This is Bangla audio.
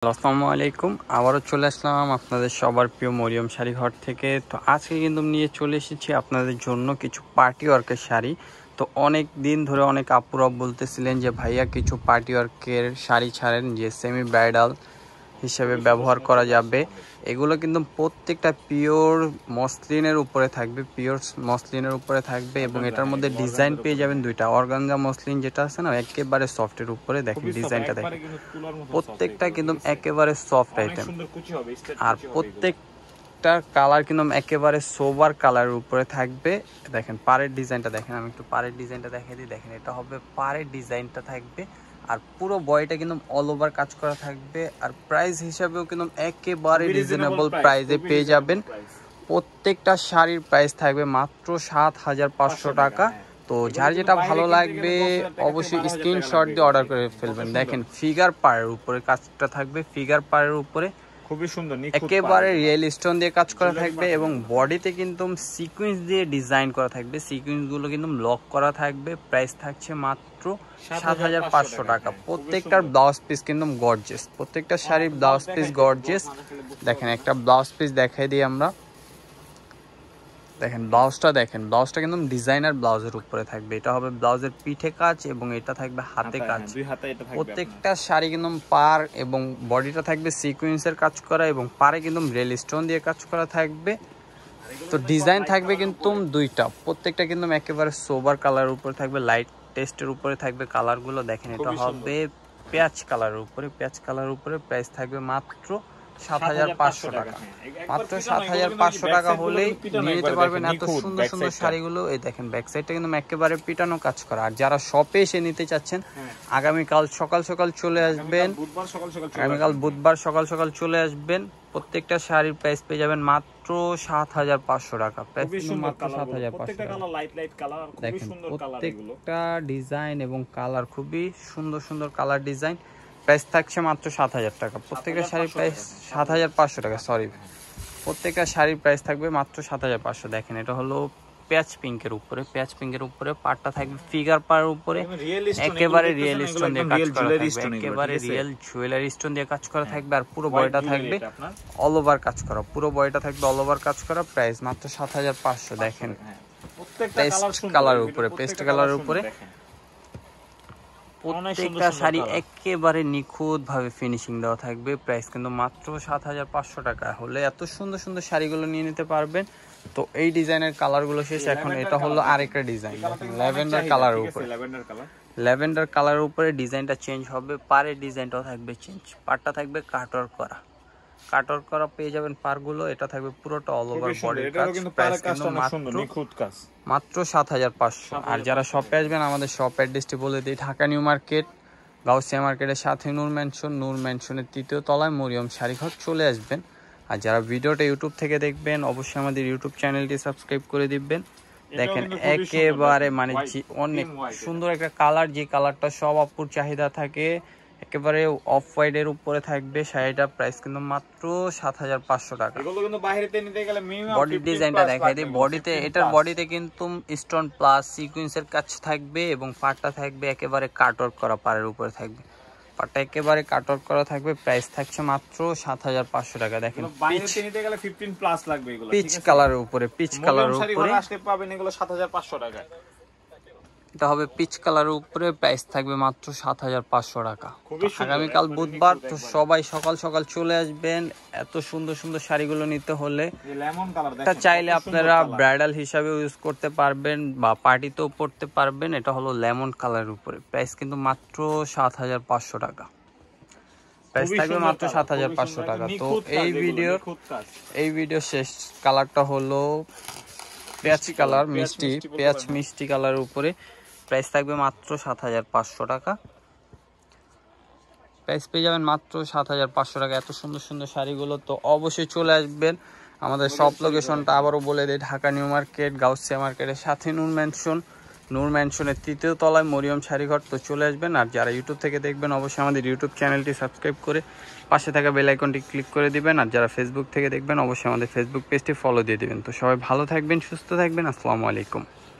আসসালামু আলাইকুম। আবারও চলে আসলাম আপনাদের সবার প্রিয় মরিয়ম শাড়ি ঘর থেকে। তো আজকে কিন্তু নিয়ে চলে এসেছি আপনাদের জন্য কিছু পার্টি ওয়ার্কের শাড়ি। তো অনেক দিন ধরে অনেক আপুরা বলতেছিলেন যে ভাইয়া কিছু পার্টি ওয়ার্কের শাড়ি ছাড়েন যে সেমি ব্রাইডাল হিসেবে ব্যবহার করা যাবে। এগুলো কিন্তু প্রত্যেকটা পিওর মসলিনের উপরে থাকবে, এবং এটার মধ্যে ডিজাইন পেয়ে যাবেন দুইটা। অর্গানজা মসলিন যেটা আছে না, একেবারে সফটের উপরে দেখেন ডিজাইনটা দেখেন, প্রত্যেকটা কিন্তু একেবারে সফট আইটেম। আর প্রত্যেকটা কালার কিন্তু একেবারে সোবার কালারের উপরে থাকবে। দেখেন পাড়ের ডিজাইনটা দেখেন, আমি একটু পাড়ের ডিজাইনটা দেখিয়ে দিই। দেখেন এটা হবে পাড়ের ডিজাইনটা থাকবে, আর পুরো বডিটা কিন্তু অল ওভার কাজ করা থাকবে। আর প্রাইস হিসাবেও কিন্তু একেবারে রিজনেবল প্রাইসে পেয়ে যাবেন। প্রত্যেকটা শাড়ির প্রাইস থাকবে মাত্র ৭,৫০০ টাকা। তো যার যেটা ভালো লাগবে অবশ্যই স্ক্রিনশট দিয়ে অর্ডার করে ফেলবেন। দেখেন ফিগার পাড়ের উপরে কাজটা থাকবে, ফিগার পাড়ের উপরে খুবই সুন্দর একেবারে রিয়েল স্টোন দিয়ে কাজ করা থাকবে, এবং বডিতে কিন্তু সিকোয়েন্স দিয়ে ডিজাইন করা থাকবে। সিকোয়েন্স গুলো কিন্তু লক করা থাকবে। প্রাইস থাকছে মাত্র ৭,৫০০ টাকা। প্রত্যেকটার ব্লাউজ পিস কিন্তু গর্জিয়াস, প্রত্যেকটা শাড়ির ব্লাউজ পিস গর্জিয়াস। দেখেন একটা ব্লাউজ পিস দেখাই দিই আমরা। দেখেন ব্লাউজটা কিন্তু ডিজাইনার ব্লাউজের উপরে থাকবে। এটা হবে ব্লাউজের পিঠে কাজ এবং এটা থাকবে হাতে কাজ। প্রত্যেকটা শাড়ি কিন্তু পার এবং বডিটা থাকবে সিকোয়েন্সের কাজ করা, এবং পারে কিন্তু রিয়েল স্টোন দিয়ে কাজ করা থাকবে। তো ডিজাইন থাকবে কিন্তু দুইটা, প্রত্যেকটা কিন্তু একেবারে সোবার কালারের উপরে থাকবে, লাইট টেস্টের উপরে থাকবে কালারগুলো। দেখেন এটা হবে পেঁয়াজ কালারের উপরে, প্রাইস থাকবে মাত্র ৭,৫০০ টাকা। মাত্র ৭,৫০০ টাকা হলেই নিয়ে নিতে পারবেন এত সুন্দর সুন্দর শাড়িগুলো। এই দেখেন ব্যাক সাইডটা কিন্তু একেবারে পিটানো কাজ করা। আর যারা শপে এসে নিতে চাচ্ছেন আগামীকাল সকাল সকাল চলে আসবেন, আগামীকাল বুধবার সকাল সকাল চলে আসবেন। প্রত্যেকটা শাড়ির প্রাইস পেয়ে যাবেন মাত্র ৭,৫০০ টাকা। প্রাইস মাত্র ৭,৫০০ টাকা। দেখেন প্রত্যেকটা ডিজাইন এবং কালার খুবই সুন্দর সুন্দর কালার ডিজাইন। প্রাইস থাকছে মাত্র ৭,০০০ টাকা। প্রত্যেকটা শাড়ির প্রাইস ৭,৫০০ টাকা, প্রত্যেকটা শাড়ির প্রাইস থাকবে মাত্র ৭,৫০০। দেখেন এটা হলো পেঁয়াজ পিঙ্কের উপরে পাড়টা থাকবে ফিগার পাড়ের উপরে, একেবারে রিয়েল স্টোন দিয়ে কাজ করা থাকবে, একেবারে রিয়েল জুয়েলারি স্টোন দিয়ে কাজ করা থাকবে। আর পুরো বডিটা থাকবে অল ওভার কাজ করা, প্রাইস মাত্র ৭,৫০০। দেখেন পেস্ট কালারের উপরে প্রত্যেকটা শাড়ি একেবারে নিখুঁত ভাবে ফিনিশিং দেওয়া থাকবে। প্রাইস কিন্তু মাত্র ৭,৫০০ টাকা হলে এত সুন্দর সুন্দর শাড়িগুলো নিয়ে নিতে পারবেন। তো এই ডিজাইনের কালারগুলো শেষ। এখন এটা হলো আরেকটা ডিজাইন, ল্যাভেন্ডার কালারের উপরে ডিজাইনটা চেঞ্জ হবে। পাড়ের ডিজাইনটাও থাকবে চেঞ্জ, পাড়টা থাকবে কাটওয়ার্ক করা পেয়ে যাবেন পারগুলো। এটা থাকবে পুরোটা অল ওভার বডি কাজ। প্রাইস কিন্তু মাত্র ৭,৫০০। আর যারা শপে আসবেন আমাদের শপ অ্যাড্রেসটি বলে দিই, ঢাকা নিউ মার্কেট, গাউসিয়া মার্কেটের সাথে নূর ম্যানশনের ৩য় তলায় মরিয়ম শাড়ি ঘর চলে আসবেন। আর যারা ভিডিওটা ইউটিউব থেকে দেখবেন অবশ্যই আমাদের ইউটিউব চ্যানেলটি সাবস্ক্রাইব করে দিবেন। দেখেন একেবারে মানে অনেক সুন্দর একটা কালার, যে কালারটা সব আপুর চাহিদা থাকে, একেবারে অফ হোয়াইট এর উপরে থাকবে শাড়িটা। প্রাইস কিন্তু মাত্র ৭,৫০০ টাকা। বডি ডিজাইনটা দেখাই দিই। বডিতে কিন্তু স্টোন প্লাস সিকোয়েন্সের কাজ থাকবে, এবং পাড়টা থাকবে একেবারে কাটওয়ার্ক করা, পাড়ের উপরে থাকবে পাড়টা একেবারে কাটওয়ার্ক করা থাকবে। প্রাইস থাকছে মাত্র ৭,৫০০ টাকা। দেখেন পিচ কালারের উপরে পাবেন এগুলো ৭,৫০০ টাকা। এটা হবে পিচ কালারের উপরে, প্রাইস থাকবে মাত্র ৭,৫০০ টাকা। আগামীকাল বুধবার, তো সবাই সকাল সকাল চলে আসবেন। এত সুন্দর সুন্দর শাড়িগুলো নিতে হলে এটা চাইলে আপনারা ব্রাইডাল হিসাবে ইউজ করতে পারবেন বা পার্টিতেও পরতে পারবেন। এটা হলো লেমন কালারের উপরে, প্রাইস কিন্তু মাত্র ৭,৫০০ টাকা। প্রাইস থাকবে মাত্র ৭,৫০০ টাকা। তো এই ভিডিও শেষ কালারটা হলো পেঁয়াজ মিষ্টি কালারের উপরে, প্রাইস থাকবে মাত্র ৭,৫০০ টাকা। প্রাইস পেয়ে যাবেন মাত্র ৭,৫০০ টাকা। এত সুন্দর সুন্দর শাড়িগুলো তো অবশ্যই চলে আসবেন। আমাদের শপ লোকেশনটা আবারও বলে দিই, ঢাকা নিউ মার্কেট, গাউসিয়া মার্কেটের সাথে নূর ম্যানশনের ৩য় তলায় মরিয়ম শাড়িঘর। তো চলে আসবেন। আর যারা ইউটিউব থেকে দেখবেন অবশ্যই আমাদের ইউটিউব চ্যানেলটি সাবস্ক্রাইব করে পাশে থাকা বেল আইকনটি ক্লিক করে দিবেন। আর যারা ফেসবুক থেকে দেখবেন অবশ্যই আমাদের ফেসবুক পেজটি ফলো দিয়ে দিবেন। তো সবাই ভালো থাকবেন, সুস্থ থাকবেন। আসসালামু আলাইকুম।